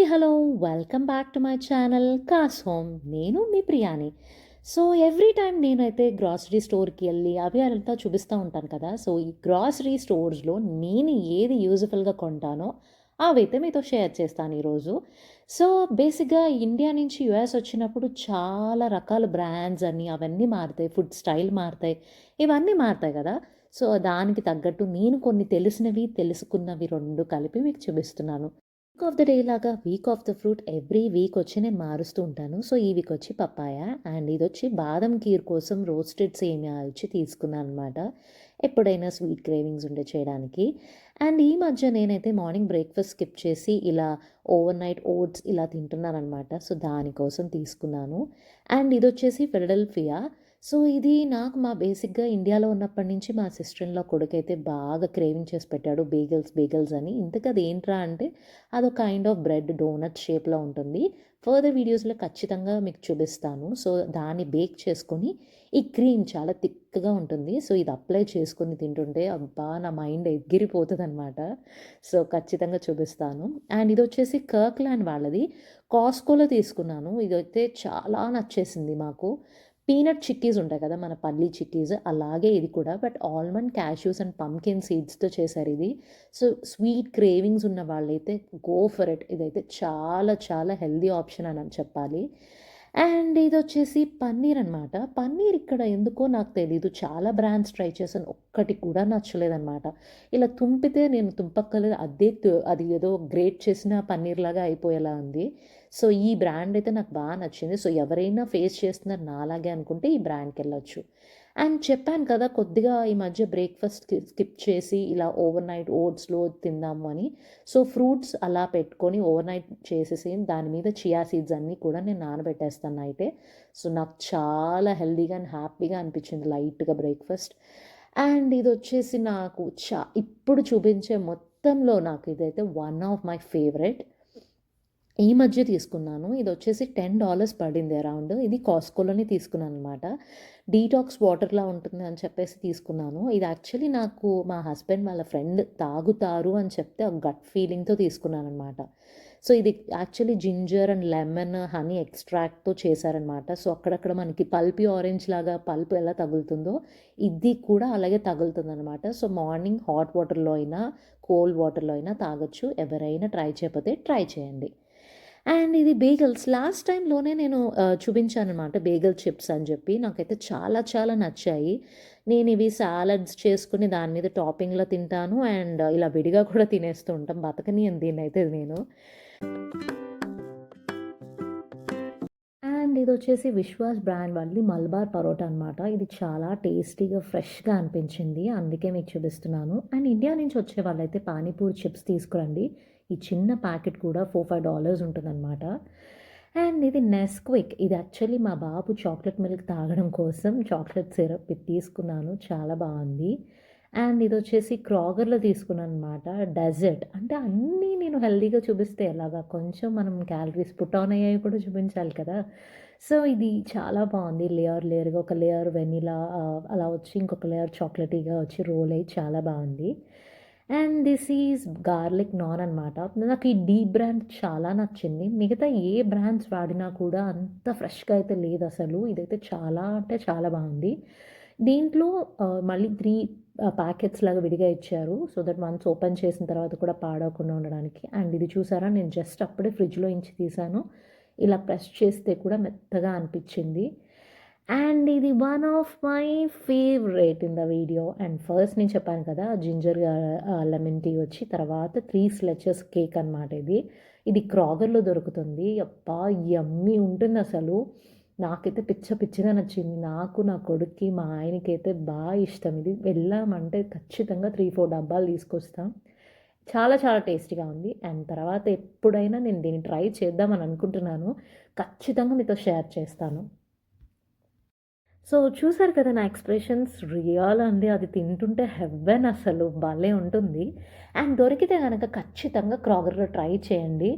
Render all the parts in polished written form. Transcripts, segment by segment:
Hello! Welcome back to my channel cos home. నేను మీ ప్రియాని. So, every time నేనైతే grocery స్టోర్‌కి ఎళ్ళి అవి అంతా చూపిస్తా ఉంటాను కదా! సో, ఈ గ్రాసరీ స్టోర్స్‌లో నేను ఏది యూజ్‌ఫుల్‌గా కొంటానో అవైతే మీతో షేర్ చేస్తాను ఈరోజు. సో, బేసిక్‌గా ఇండియా నుంచి యూఎస్ వచ్చినప్పుడు చాలా రకాల బ్రాండ్స్ అని అవన్నీ మారుతాయి. ఫుడ్ స్టైల్ మారుతాయి. ఇవన్నీ మారుతాయి కదా! సో, దానికి తగ్గట్టు నేను కొన్ని తెలిసినవి, తెలుసుకున్నవి 2 కలిపి మీకు చూపిస్తున్నాను. వీక్ ఆఫ్ ద డే లాగా week off the fruit every week వచ్చి నేను మారుస్తూ ఉంటాను. సో, ఈ వీక్ వచ్చి పపాయ అండ్ ఇదొచ్చి బాదం కీర్ కోసం రోస్టెడ్ సేమియా వచ్చి తీసుకున్నాననమాట. ఎప్పుడైనా స్వీట్ క్రేవింగ్స్ ఉండే చేయడానికి. అండ్ ఈ మధ్య నేనైతే మార్నింగ్ బ్రేక్‌ఫాస్ట్ స్కిప్ చేసి ఇలా ఓవర్ నైట్ ఓట్స్ ఇలా తింటున్నాననమాట. సో, దానికోసం తీసుకున్నాను. And ఇదొచ్చేసి Philadelphia. సో, ఇది నాకు బేసిక్‌గా ఇండియాలో ఉన్నప్పటి నుంచి మా సిస్టర్ ఇన్ లా కొడుకైతే బాగా క్రేవింగ్ చేసి పెట్టాడు బేగల్స్ అని. ఇంతకీ అదేంట్రా అంటే అదొక కైండ్ ఆఫ్ బ్రెడ్ డోనట్ షేప్‌లో ఉంటుంది. ఫర్దర్ వీడియోస్‌లో ఖచ్చితంగా మీకు చూపిస్తాను. సో, దాన్ని బేక్ చేసుకొని ఈ క్రీమ్ చాలా థిక్‌గా ఉంటుంది. సో, ఇది అప్లై చేసుకొని తింటుంటే అబ్బా! నా మైండ్ ఎగిరిపోతదనమాట. సో, ఖచ్చితంగా చూపిస్తాను. అండ్ ఇదొచ్చేసి కర్క్‌లాండ్ వాళ్ళది. కాస్ట్‌కోలో తీసుకున్నాను. ఇదైతే చాలా నచ్చేసింది మాకు. పీనట్ చిక్కీస్ ఉంటాయి కదా! మన పల్లీ చిక్కీస్ అలాగే ఇది కూడా. But almond, cashews and pumpkin సీడ్స్‌తో చేశారిది. సో, స్వీట్ క్రేవింగ్స్ ఉన్న వాళ్ళైతే గో ఫర్ ఇట్. ఇదైతే చాలా చాలా హెల్తీ ఆప్షన్ అని చెప్పాలి. అండ్ ఇదొచ్చేసి పన్నీర్ అనమాట. పన్నీర్ ఇక్కడ ఎందుకో నాకు తెలీదు. చాలా బ్రాండ్స్ ట్రై చేశాను. ఒక్కటి కూడా నచ్చలేదనమాట. ఇలా తుంపితే నేను తుంపక్కర్లేదు. అది ఏదో గ్రేట్ చేసిన పన్నీర్‌లాగా అయిపోయేలా ఉంది. సో, ఈ బ్రాండ్ అయితే నాకు నచ్చింది. సో, ఎవరైనా ఫేస్ చేస్తున్నారు నాలాగే అనుకుంటే ఈ బ్రాండ్‌కెళ్ళొచ్చు. అండ్ చెప్పాను కదా! కొద్దిగా ఈ మధ్య బ్రేక్‌ఫాస్ట్ స్కిప్ చేసి ఇలా ఓవర్ నైట్ ఓట్స్‌లో తిందాము అని. సో, ఫ్రూట్స్ అలా పెట్టుకొని ఓవర్ నైట్ చేసేసి దాని మీద చియా సీడ్స్ అన్నీ కూడా నేను నానబెట్టేస్తాను నైటే. సో, నాకు చాలా హెల్తీగా అండ్ హ్యాపీగా అనిపించింది లైట్‌గా బ్రేక్‌ఫాస్ట్. అండ్ ఇదొచ్చేసి నాకు ఇప్పుడు చూపించే మొత్తంలో నాకు ఇదైతే వన్ ఆఫ్ మై ఫేవరెట్. ఈ మధ్య తీసుకున్నాను. ఇదొచ్చేసి $10 పడింది అరౌండ్. ఇది కాస్ట్‌కోలోనే తీసుకున్నాననమాట. డీటాక్స్ వాటర్‌లా ఉంటుంది అని చెప్పేసి తీసుకున్నాను. ఇది యాక్చువల్లీ నాకు మా హస్బెండ్ వాళ్ళ ఫ్రెండ్ తాగుతారు అని చెప్తే ఒక గట్ ఫీలింగ్‌తో తీసుకున్నాననమాట. సో, ఇది actually ginger and lemon, honey ఎక్స్ట్రాక్ట్‌తో చేశారనమాట. సో, అక్కడక్కడ మనకి పల్పీ ఆరెంజ్ లాగా పల్ప్ ఎలా తగులుతుందో ఇది కూడా అలాగే తగులుతుందనమాట. సో, మార్నింగ్ హాట్ వాటర్‌లో అయినా, కోల్డ్ వాటర్‌లో అయినా తాగొచ్చు. ఎవరైనా ట్రై చేయకపోతే ట్రై చేయండి. అండ్ ఇది బేగల్స్ లాస్ట్ టైమ్‌లోనే నేను చూపించాననమాట బేగల్ చిప్స్ అని చెప్పి. నాకైతే చాలా చాలా నచ్చాయి. నేనివి సాలడ్స్ చేసుకొని దాని మీద టాపింగ్‌లా తింటాను. అండ్ ఇలా విడిగా కూడా తినేస్తూ ఉంటాం. బతకనియను దీన్నైతే నేను. అండ్ ఇదొచ్చేసి విశ్వాస్ బ్రాండ్ వాళ్ళది మలబార్ పరోటా అనమాట. ఇది చాలా టేస్టీగా, ఫ్రెష్‌గా అనిపించింది. అందుకే మీకు చూపిస్తున్నాను. అండ్ ఇండియా నుంచి వచ్చే వాళ్ళైతే పానీపూరి చిప్స్ తీసుకురండి. ఈ చిన్న ప్యాకెట్ కూడా $4, $5 ఉంటుందనమాట. అండ్ ఇది నెస్క్విక్. ఇది యాక్చువల్లీ మా బాబు చాక్లెట్ మిల్క్ తాగడం కోసం చాక్లెట్ సిరప్ ఇది తీసుకున్నాను. చాలా బావుంది. అండ్ ఇదొచ్చేసి క్రాగర్‌లో తీసుకున్నాననమాట. డెజర్ట్ అంటే అన్నీ నేను హెల్తీగా చూపిస్తే ఎలాగా? కొంచెం మనం క్యాలరీస్ పుట్ ఆన్ అయ్యాయి కూడా చూపించాలి కదా! సో, ఇది చాలా బావుంది. లేయర్‌గా ఒక లేయర్ వెనిలా అలా వచ్చి ఇంకొక లేయర్ చాక్లెటీగా వచ్చి రోల్ అయ్యి చాలా బావుంది. And this is garlic non అనమాట. నాకు ఈ డీ బ్రాండ్ చాలా నచ్చింది. మిగతా ఏ బ్రాండ్స్ వాడినా కూడా అంత ఫ్రెష్‌గా అయితే లేదసలు. ఇదైతే చాలా అంటే చాలా బావుంది. దీంట్లో మళ్ళీ 3 ప్యాకెట్స్ లాగా విడిగా ఇచ్చారు. సో దట్ వన్స్ ఓపెన్ చేసిన తర్వాత కూడా పాడవకుండా ఉండడానికి. అండ్ ఇది చూసారా నేను జస్ట్ అప్పుడే ఫ్రిడ్జ్‌లో నుంచి తీశాను. ఇలా ప్రెస్ చేస్తే కూడా మెత్తగా అనిపిచ్చింది. అండ్ ఇది one of my favourite in the video. And first నేను చెప్పాను కదా! జింజర్ లెమన్ టీ వచ్చి తర్వాత 3 స్లెచెస్ కేక్ అనమాట ఇది. ఇది క్రాగర్‌లో దొరుకుతుంది. అబ్బా! యమ్మీ ఉంటుందసలు. నాకైతే పిచ్చగా నచ్చింది. నాకు, నా కొడుక్కి, మా ఆయనకైతే ఇష్టం ఇది. వెళ్ళామంటే ఖచ్చితంగా 3, 4 డబ్బాలు తీసుకొస్తాం. చాలా చాలా టేస్టీగా ఉంది. అండ్ తర్వాత ఎప్పుడైనా నేను దీన్ని ట్రై చేద్దామని అనుకుంటున్నాను. ఖచ్చితంగా మీతో షేర్ చేస్తాను. సో, చూసారు కదా నా ఎక్స్‌ప్రెషన్స్ రియల్ అండి. అది తింటుంటే హెవెన్ అసలు భలే ఉంటుంది. అండ్ దొరికితే గనక ఖచ్చితంగా క్రాగర్‌లో ట్రై చేయండి.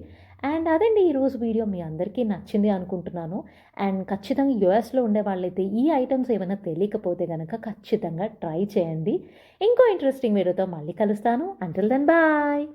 అండ్ అదండి ఈరోజు వీడియో మీ అందరికీ నచ్చింది అనుకుంటున్నాను. అండ్ ఖచ్చితంగా యూఎస్‌లో ఉండే వాళ్ళైతే ఈ ఐటెమ్స్ ఏమైనా తెలియకపోతే గనక ఖచ్చితంగా ట్రై చేయండి. ఇంకో ఇంట్రెస్టింగ్ వీడియోతో మళ్ళీ కలుస్తాను. Until then bye.